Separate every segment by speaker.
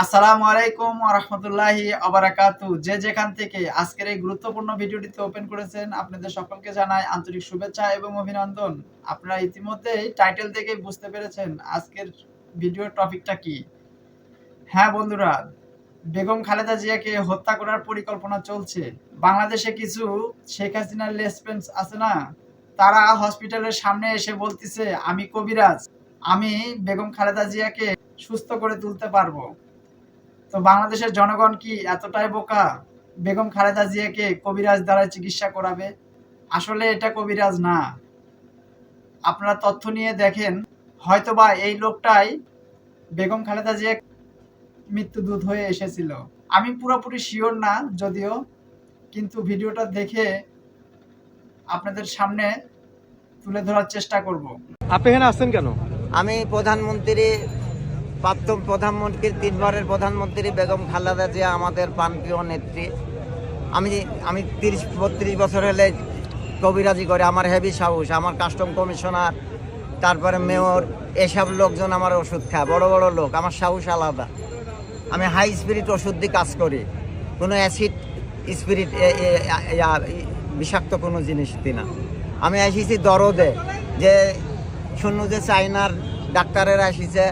Speaker 1: আসসালামু আলাইকুম ওয়া রাহমাতুল্লাহি ওয়া বারাকাতুহু। যে যেখান থেকে আজকের এই গুরুত্বপূর্ণ ভিডিওটিতে ওপেন করেছেন, আপনাদের সকলকে জানাই আন্তরিক শুভেচ্ছা এবং অভিনন্দন। আপনারা ইতিমধ্যেই টাইটেল থেকেই বুঝতে পেরেছেন আজকের ভিডিওর টপিকটা কি। হ্যাঁ বন্ধুরা, বেগম খালেদা জিয়াকে হত্যা করার পরিকল্পনা চলছে। বাংলাদেশে কিছু শেখ হাসিনার লেসপেন্স আছে না, তারা হসপিটালের সামনে এসে বলতেছে আমি কবিরাজ, আমি বেগম খালেদা জিয়াকে সুস্থ করে তুলতে পারবো। তো বাংলাদেশের জনগণ কি এতটাই বোকা বেগম খালেদা জিয়াকে কবিরাজ দ্বারা চিকিৎসা করাবে? আসলে এটা কবিরাজ না। আপনারা তথ্য নিয়ে দেখেন, হয়তোবা এই লোকটাই বেগম খালেদা জিয়া মৃত্যুদূত হয়ে এসেছিল। আমি পুরোপুরি শিওর না যদিও, কিন্তু ভিডিওটা দেখে আপনাদের সামনে তুলে ধরার চেষ্টা করব।
Speaker 2: আপনি এখানে আসছেন কেন?
Speaker 3: আমি প্রধানমন্ত্রী, প্রাক্তন প্রধানমন্ত্রী, 3 বারের প্রধানমন্ত্রী বেগম খালেদা জিয়া আমাদের প্রাণপ্রিয় নেত্রী। আমি 30-32 বছর হলে কবিরাজি করে, আমার হেভি সাহস, আমার কাস্টম কমিশনার, তারপরে মেয়র, এসব লোকজন আমার ওষুধ খায়, বড় বড় লোক, আমার সাহস আলাদা। আমি হাই স্পিরিট ওষুধ দিয়ে কাজ করি, কোনো অ্যাসিড স্পিরিট বিষাক্ত কোনো জিনিস দিই না। আমি এসেছি দরদে, যে শুনু যে চাইনার ডাক্তারেরা এসেছে,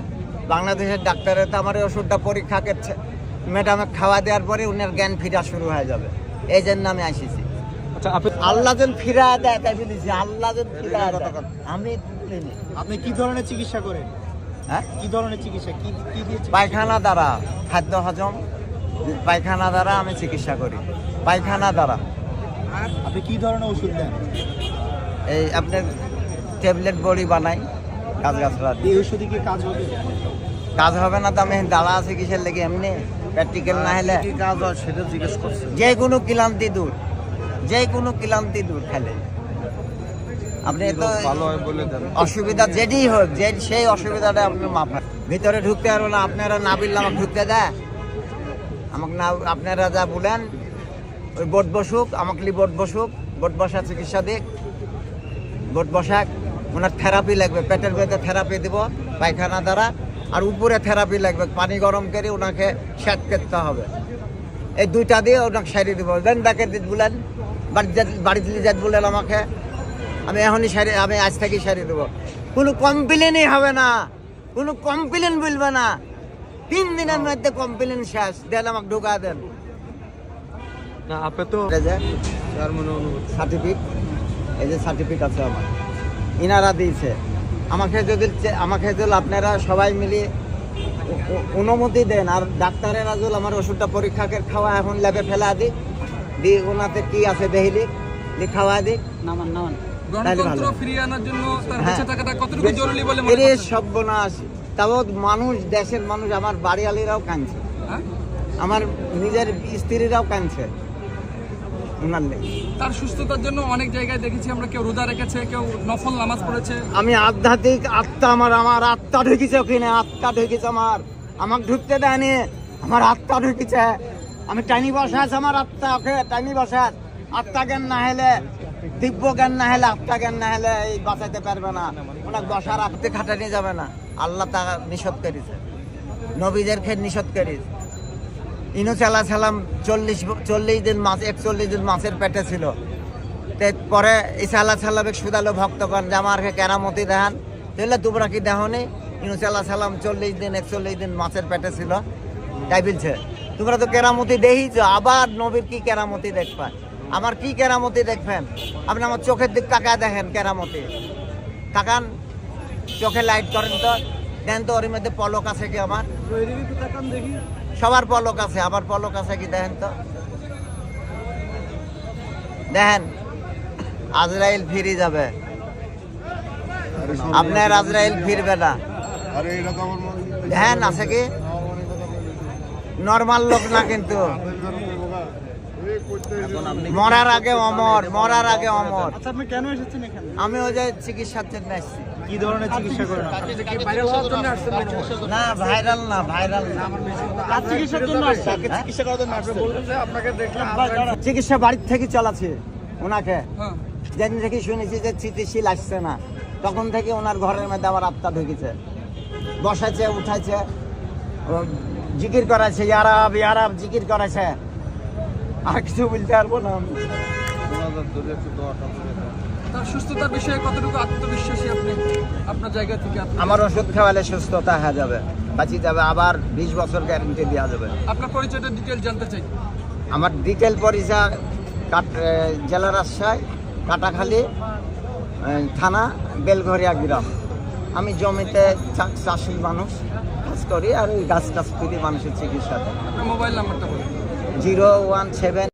Speaker 3: বাংলাদেশের ডাক্তারের তো আমার এই ওষুধটা পরীক্ষা করছে, ম্যাডামে খাওয়া দেওয়ার পরে উনার জ্ঞান ফিরা শুরু হয়ে যাবে, এই জন্য আমি এসেছি।
Speaker 2: আচ্ছা, আপনি
Speaker 3: আল্লাহ যেন ফিরা দেয় তাই বলেছি, আল্লাহ যেন ফিরা দেয়। আমি
Speaker 2: আপনি কি ধরনের চিকিৎসা করেন?
Speaker 3: হ্যাঁ,
Speaker 2: কি ধরনের চিকিৎসা, কি কি দিয়ে
Speaker 3: পায়খানা দ্বারা, খাদ্য হজম, পায়খানা দ্বারা আমি চিকিৎসা করি, পায়খানা দ্বারা।
Speaker 2: আপনি কি ধরনের ওষুধ দেন?
Speaker 3: এই আপনার ট্যাবলেট বড়ি বানাই গাছগাছরা দিয়ে।
Speaker 2: এই ওষুধে কি কাজ হবে?
Speaker 3: কাজ হবে না তো আমি দাঁড়া আছে কিসের লেগে? এমনি প্র্যাকটিক্যাল না হলে
Speaker 2: কি কাজ হয় সেটা জিজ্ঞেস করছি।
Speaker 3: যে কোনো ক্লান্তি দূর, যে কোনো ক্লান্তি দূর খেলে। আপনি তো
Speaker 2: ভালো হয় বলে দেন।
Speaker 3: অসুবিধা যেটি হোক, যে সেই অসুবিধাটা আপনার মাফা ভিতরে ঢুকতে পারবো না। আপনারা না বললে আমাকে ঢুকতে দেয়? আমাকে না, আপনারা যা বলেন ওই বোট বসুক, আমাকে বোট বসুক, বোট বসা চিকিৎসা দিক, বোট বসাক। ওনার থেরাপি লাগবে, পেটের ভেতরে থেরাপি দিব পায়খানা দ্বারা, আর উপরে থেরাপি লাগবে, পানি গরম করে ওনাকে সেট করতে হবে। এই দুইটা দিয়ে ওনাকে সারিয়ে দেবো। দেন তাকে বলেন, বাড়িতে যাত বলেন আমাকে, আমি এখনই আমি আজ থেকেই সারিয়ে দেবো। কোনো কমপ্লেনই হবে না, কোনো কমপ্লেন বলবে না। 3 দিনের মধ্যে কমপ্লেন শেষ। দেন আমাকে ঢোকা দেন।
Speaker 2: না, আপনি তো
Speaker 3: সার্টিফিকেট, এই যে সার্টিফিকেট আছে আমার, ইনারা দিয়েছে আমাকে। যদি আপনারা সবাই মিলে অনুমতি দেন, আর ডাক্তারেরা যদি আমার ওষুধটা পরীক্ষা করে খাওয়া, এখন ল্যাবে ফেলা দিই, ওনাতে কি আছে দেহিলি খাওয়া দিই, তাহলে ভালো।
Speaker 4: ফিরিয়ে আনার জন্য তার
Speaker 3: হ্যাঁ।
Speaker 4: বেঁচে থাকাটা কতটুকু জরুরি বলে মনে
Speaker 3: এর
Speaker 4: করছেন?
Speaker 3: সর্বনাশ। তাও মানুষ, দেশের মানুষ, আমার বাড়িওয়ালিরাও কাঁদছে,
Speaker 4: হ্যাঁ?
Speaker 3: আমার নিজের স্ত্রীরাও কাঁদছে ওনার লেগে।
Speaker 4: তার সুস্থতার জন্য অনেক জায়গায় দেখেছি আমরা, কেউ রোজা রেখেছে, কেউ নফল নামাজ পড়েছে।
Speaker 3: আমি আধ্যাত্মিক আত্মা, আমার আত্মা ঢুকেছে ওখানে, আত্মা ঢুকেছে আমার, আমাকে ঢুকতে দেয়নি, আমার আত্মা ঢুকেছে। আমি টাইনি বসা আছে, আমার আত্মা ওকে টাইনি বসা। আত্মা জ্ঞান না হলে, দিব্য জ্ঞান না হলে, আত্মা জ্ঞান না হলে এই বাঁচাইতে পারবে না। ওনাকে বসার আপনি খাটানি যাবে না, আল্লাহ তা নিষেধ করেছে, নবীদেরকে নিষেধ করেছে। ইনুস আলাইহিস সালাম 40 দিন মাছ, 41 দিন মাছের পেটে ছিল। পরে ঈসা আলাইহিস সালামের সুদালো ভক্তগণ যে আমাকে কেরামতি দেখান, তাহলে তোমরা কি দেখনি? ইনুস আলাইহিস সালাম 40 দিন 41 দিন মাছের পেটে ছিল, তাই বলছে তোমরা তো কেরামতি দেখিছ, আবার নবীর কি কেরামতি দেখবা? আমার কি কেরামতি দেখবেন? আপনি আমার চোখের দিক তাকায় দেখেন, কেরামতি তাকান, চোখে লাইট করেন তো, দেন তো ওর মধ্যে পলক আছে কি? আমার সবার পলক আছে, আবার পলক আছে কি দেখেন তো, দেখেন। আজরাইল ফিরে যাবে, আপনার আজরাইল ফিরবে না। দেখেন আছে কি? নর্মাল লোক না কিন্তু, মরার আগে অমর, মরার আগে অমর।
Speaker 2: আচ্ছা, আপনি কেন এসেছেন এখানে?
Speaker 3: আমি ওই যে চিকিৎসার জন্য এসেছি।
Speaker 2: কি ধরনের চিকিৎসা করেন?
Speaker 3: না ভাইরাল না, ভাইরাল না,
Speaker 2: আর চিকিৎসার জন্য আসছে? চিকিৎসা করার জন্য আসছে? বলুন যে আপনাকে দেখলাম।
Speaker 3: চিকিৎসা বাড়ির থেকে চালাচ্ছে ওনাকে।
Speaker 4: হ্যাঁ।
Speaker 3: যেদিন থেকে শুনেছি যে স্থিতিশীল আসছে না, তখন থেকে ওনার ঘরের মধ্যে আবার আত্মা ঢুকেছে, বসাইছে, উঠাইছে, জিকির করাছে, ইয়ারাব ইয়ারাব জিকির করাছে। আর কিছু বলতে পারবো না আমি।
Speaker 4: তার সুস্থতার বিষয়ে কতটুকু আত্মবিশ্বাসী আপনি আপনার জায়গা থেকে?
Speaker 3: আমার ওষুধ খাওয়ালে সুস্থতা হয়ে যাবে, বাঁচি যাবে, আবার 20 বছর গ্যারেন্টি দেওয়া যাবে।
Speaker 4: আপনার পরিচয়টা ডিটেল জানতে চাই।
Speaker 3: আমার ডিটেল পরিচয় জেলা রাজশাহী, কাটাখালী থানা, বেলঘরিয়া গ্রাম। আমি জমিতে চাষি মানুষ, কাজ করি আর ওই গাছ টাছ তুলি মানুষের চিকিৎসাতে।
Speaker 4: মোবাইল নাম্বারটা বলুন।
Speaker 3: 017